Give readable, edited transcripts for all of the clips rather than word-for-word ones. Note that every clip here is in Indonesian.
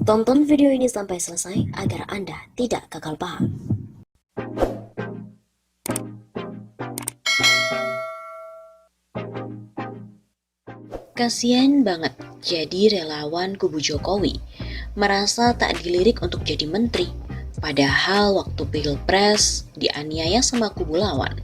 Tonton video ini sampai selesai agar Anda tidak gagal paham. Kasian banget jadi relawan kubu Jokowi, merasa tak dilirik untuk jadi menteri, padahal waktu pilpres dianiaya sama kubu lawan.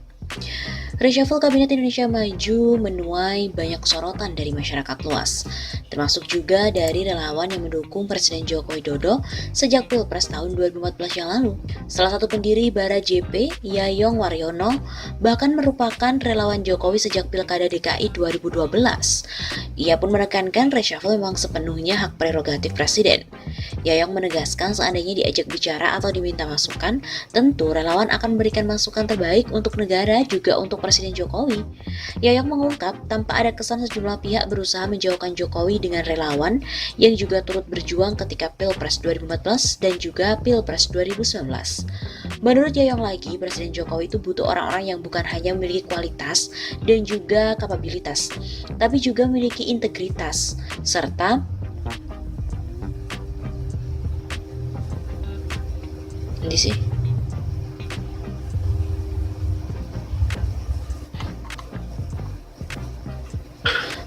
Reshuffle Kabinet Indonesia Maju menuai banyak sorotan dari masyarakat luas, termasuk juga dari relawan yang mendukung Presiden Joko Widodo sejak Pilpres tahun 2014 yang lalu. Salah satu pendiri Bara JP, Yayong Waryono, bahkan merupakan relawan Jokowi sejak Pilkada DKI 2012. Ia pun menekankan reshuffle memang sepenuhnya hak prerogatif Presiden. Yayong menegaskan seandainya diajak bicara atau diminta masukan, tentu relawan akan memberikan masukan terbaik untuk negara juga untuk Presiden Jokowi. Yayong mengungkap tanpa ada kesan sejumlah pihak berusaha menjauhkan Jokowi dengan relawan yang juga turut berjuang ketika Pilpres 2014 dan juga Pilpres 2019. Menurut Yayong lagi, Presiden Jokowi itu butuh orang-orang yang bukan hanya memiliki kualitas dan juga kapabilitas, tapi juga memiliki integritas, serta ini sih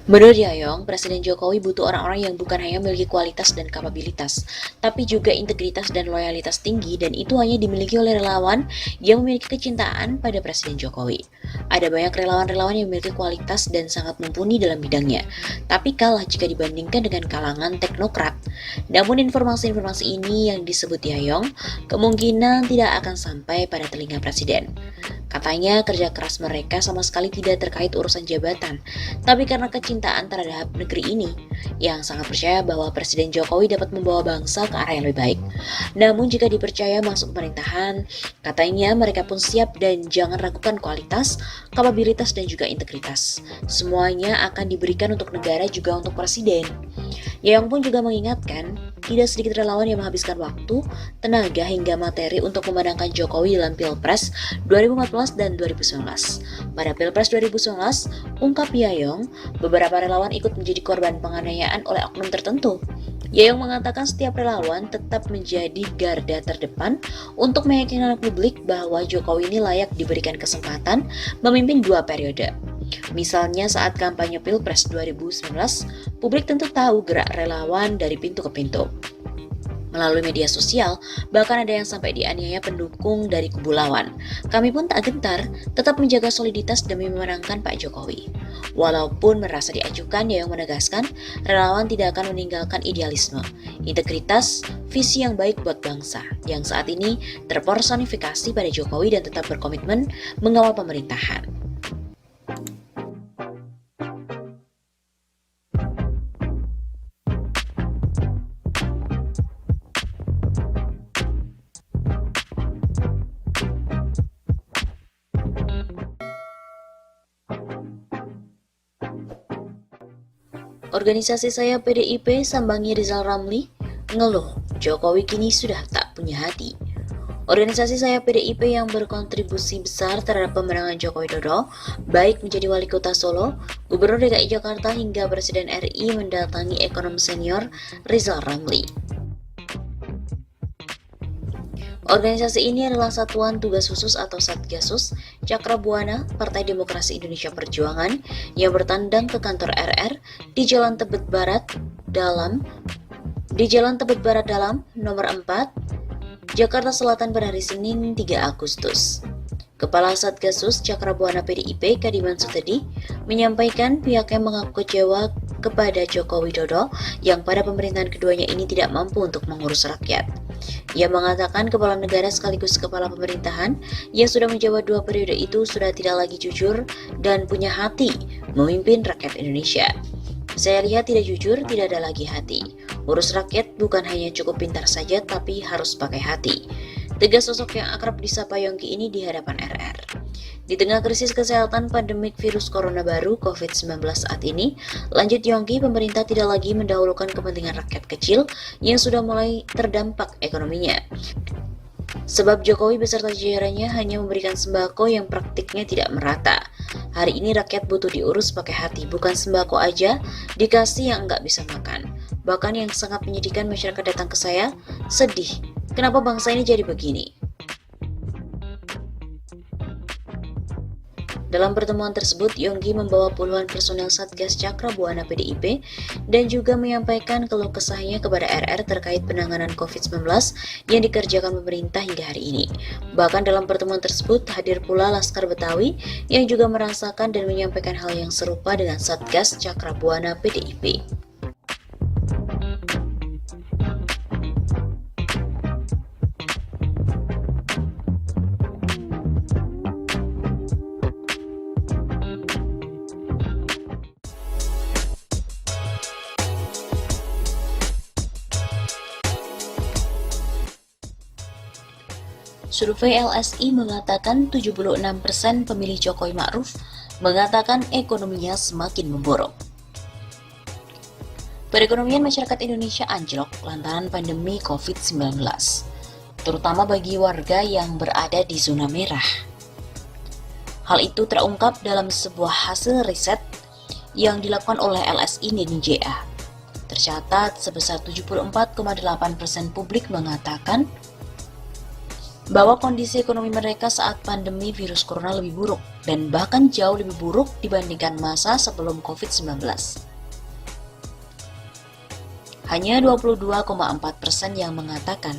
Menurut Yayong, Presiden Jokowi butuh orang-orang yang bukan hanya memiliki kualitas dan kapabilitas, tapi juga integritas dan loyalitas tinggi, dan itu hanya dimiliki oleh relawan yang memiliki kecintaan pada Presiden Jokowi. Ada banyak relawan-relawan yang memiliki kualitas dan sangat mumpuni dalam bidangnya, tapi kalah jika dibandingkan dengan kalangan teknokrat. Namun informasi-informasi ini yang disebut Yayong kemungkinan tidak akan sampai pada telinga Presiden. Katanya kerja keras mereka sama sekali tidak terkait urusan jabatan, tapi karena kecintaan terhadap negeri ini, yang sangat percaya bahwa Presiden Jokowi dapat membawa bangsa ke arah yang lebih baik. Namun jika dipercaya masuk pemerintahan, katanya mereka pun siap dan jangan ragukan kualitas, kapabilitas dan juga integritas. Semuanya akan diberikan untuk negara juga untuk Presiden. Yang pun juga mengingatkan, tidak sedikit relawan yang menghabiskan waktu, tenaga hingga materi untuk memenangkan Jokowi dalam Pilpres 2014 dan 2019. Pada Pilpres 2019, ungkap Yayong, beberapa relawan ikut menjadi korban penganiayaan oleh oknum tertentu. Yayong mengatakan setiap relawan tetap menjadi garda terdepan untuk meyakinkan publik bahwa Jokowi ini layak diberikan kesempatan memimpin 2 periode. Misalnya saat kampanye Pilpres 2019, publik tentu tahu gerak relawan dari pintu ke pintu. Melalui media sosial, bahkan ada yang sampai dianiaya pendukung dari kubu lawan. Kami pun tak gentar, tetap menjaga soliditas demi memenangkan Pak Jokowi. Walaupun merasa diajukan, Yayong menegaskan, relawan tidak akan meninggalkan idealisme, integritas, visi yang baik buat bangsa, yang saat ini terpersonifikasi pada Jokowi dan tetap berkomitmen mengawal pemerintahan. Organisasi saya PDIP sambangi Rizal Ramli, ngeluh Jokowi kini sudah tak punya hati. Organisasi saya PDIP yang berkontribusi besar terhadap pemenangan Joko Widodo, baik menjadi wali kota Solo, Gubernur DKI Jakarta hingga Presiden RI mendatangi ekonom senior Rizal Ramli. Organisasi ini adalah Satuan Tugas Khusus atau Satgasus Cakrabuana Partai Demokrasi Indonesia Perjuangan yang bertandang ke kantor RR di Jalan Tebet Barat Dalam nomor 4, Jakarta Selatan pada hari Senin 3 Agustus. Kepala Satgasus Cakrabuana PDIP Kadiman Sutedi menyampaikan pihaknya mengaku kecewa kepada Joko Widodo yang pada pemerintahan keduanya ini tidak mampu untuk mengurus rakyat. Ia mengatakan kepala negara sekaligus kepala pemerintahan yang sudah menjabat 2 periode itu sudah tidak lagi jujur dan punya hati memimpin rakyat Indonesia. Saya lihat tidak jujur, tidak ada lagi hati. Urus rakyat bukan hanya cukup pintar saja tapi harus pakai hati. Tegas sosok yang akrab disapa Yongki ini di hadapan RR. Di tengah krisis kesehatan pandemik virus corona baru COVID-19 saat ini, lanjut Yongki, pemerintah tidak lagi mendahulukan kepentingan rakyat kecil yang sudah mulai terdampak ekonominya. Sebab Jokowi beserta jajarannya hanya memberikan sembako yang praktiknya tidak merata. Hari ini rakyat butuh diurus pakai hati, bukan sembako aja dikasih yang nggak bisa makan. Bahkan yang sangat menyedihkan, masyarakat datang ke saya, sedih, kenapa bangsa ini jadi begini? Dalam pertemuan tersebut, Yonggi membawa puluhan personel Satgas Cakra Buana PDIP dan juga menyampaikan keluh kesahnya kepada RR terkait penanganan COVID-19 yang dikerjakan pemerintah hingga hari ini. Bahkan dalam pertemuan tersebut hadir pula Laskar Betawi yang juga merasakan dan menyampaikan hal yang serupa dengan Satgas Cakra Buana PDIP. Survei LSI mengatakan 76% pemilih Jokowi Ma'ruf mengatakan ekonominya semakin memburuk. Perekonomian masyarakat Indonesia anjlok lantaran pandemi COVID-19, terutama bagi warga yang berada di zona merah. Hal itu terungkap dalam sebuah hasil riset yang dilakukan oleh LSI dan JA. Tercatat sebesar 74,8% publik mengatakan bahwa kondisi ekonomi mereka saat pandemi virus corona lebih buruk dan bahkan jauh lebih buruk dibandingkan masa sebelum COVID-19. Hanya 22,4% yang mengatakan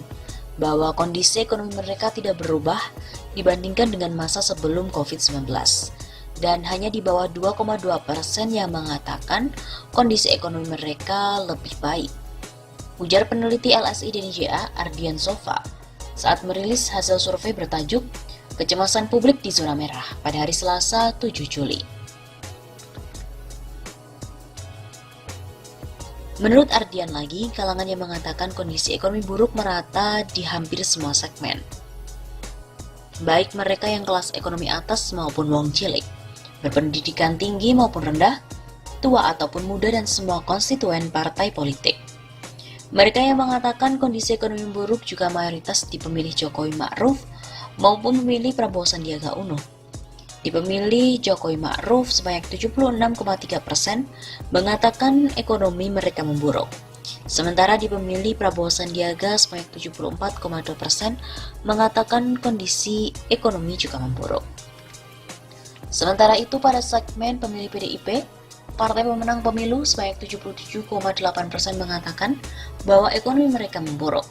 bahwa kondisi ekonomi mereka tidak berubah dibandingkan dengan masa sebelum COVID-19. Dan hanya di bawah 2,2% yang mengatakan kondisi ekonomi mereka lebih baik. Ujar peneliti LSI DNJA Ardian Sofa saat merilis hasil survei bertajuk Kecemasan Publik di Zona Merah pada hari Selasa 7 Juli. Menurut Ardian lagi, kalangan yang mengatakan kondisi ekonomi buruk merata di hampir semua segmen. Baik mereka yang kelas ekonomi atas maupun wong cilik, berpendidikan tinggi maupun rendah, tua ataupun muda dan semua konstituen partai politik. Mereka yang mengatakan kondisi ekonomi buruk juga mayoritas di pemilih Jokowi Ma'ruf maupun pemilih Prabowo Sandiaga Uno. Di pemilih Jokowi Ma'ruf sebanyak 76,3% mengatakan ekonomi mereka memburuk. Sementara di pemilih Prabowo Sandiaga sebanyak 74,2% mengatakan kondisi ekonomi juga memburuk. Sementara itu pada segmen pemilih PDIP, partai pemenang pemilu sebanyak 77,8% mengatakan bahwa ekonomi mereka memburuk.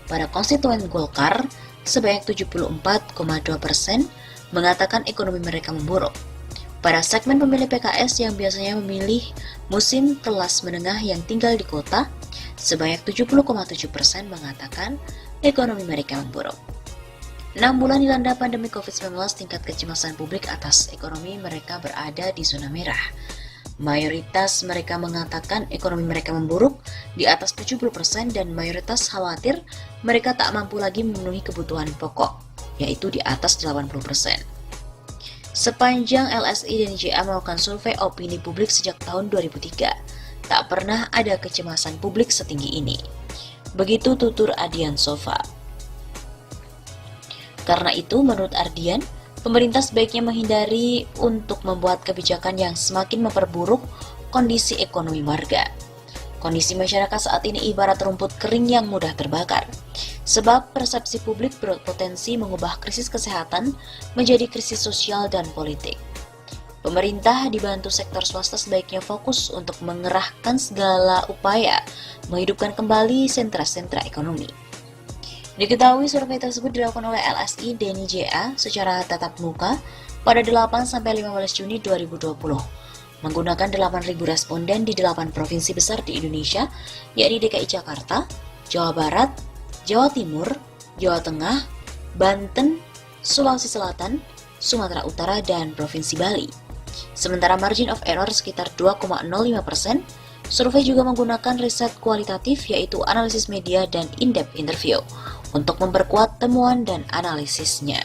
Pada konstituen Golkar, sebanyak 74,2% mengatakan ekonomi mereka memburuk. Pada segmen pemilih PKS yang biasanya memilih musim kelas menengah yang tinggal di kota, sebanyak 70,7% mengatakan ekonomi mereka memburuk. 6 bulan dilanda pandemi COVID-19, tingkat kecemasan publik atas ekonomi mereka berada di zona merah. Mayoritas mereka mengatakan ekonomi mereka memburuk di atas 70% dan mayoritas khawatir mereka tak mampu lagi memenuhi kebutuhan pokok, yaitu di atas 80%. Sepanjang LSI dan JA melakukan survei opini publik sejak tahun 2003, tak pernah ada kecemasan publik setinggi ini. Begitu tutur Ardian Sofa. Karena itu, menurut Ardian, pemerintah sebaiknya menghindari untuk membuat kebijakan yang semakin memperburuk kondisi ekonomi warga. Kondisi masyarakat saat ini ibarat rumput kering yang mudah terbakar, sebab persepsi publik berpotensi mengubah krisis kesehatan menjadi krisis sosial dan politik. Pemerintah dibantu sektor swasta sebaiknya fokus untuk mengerahkan segala upaya menghidupkan kembali sentra-sentra ekonomi. Diketahui survei tersebut dilakukan oleh LSI DNJA secara tatap muka pada 8-15 Juni 2020, menggunakan 8.000 responden di 8 provinsi besar di Indonesia, yakni DKI Jakarta, Jawa Barat, Jawa Timur, Jawa Tengah, Banten, Sulawesi Selatan, Sumatera Utara, dan Provinsi Bali. Sementara margin of error sekitar 2,05%, survei juga menggunakan riset kualitatif yaitu analisis media dan in-depth interview untuk memperkuat temuan dan analisisnya.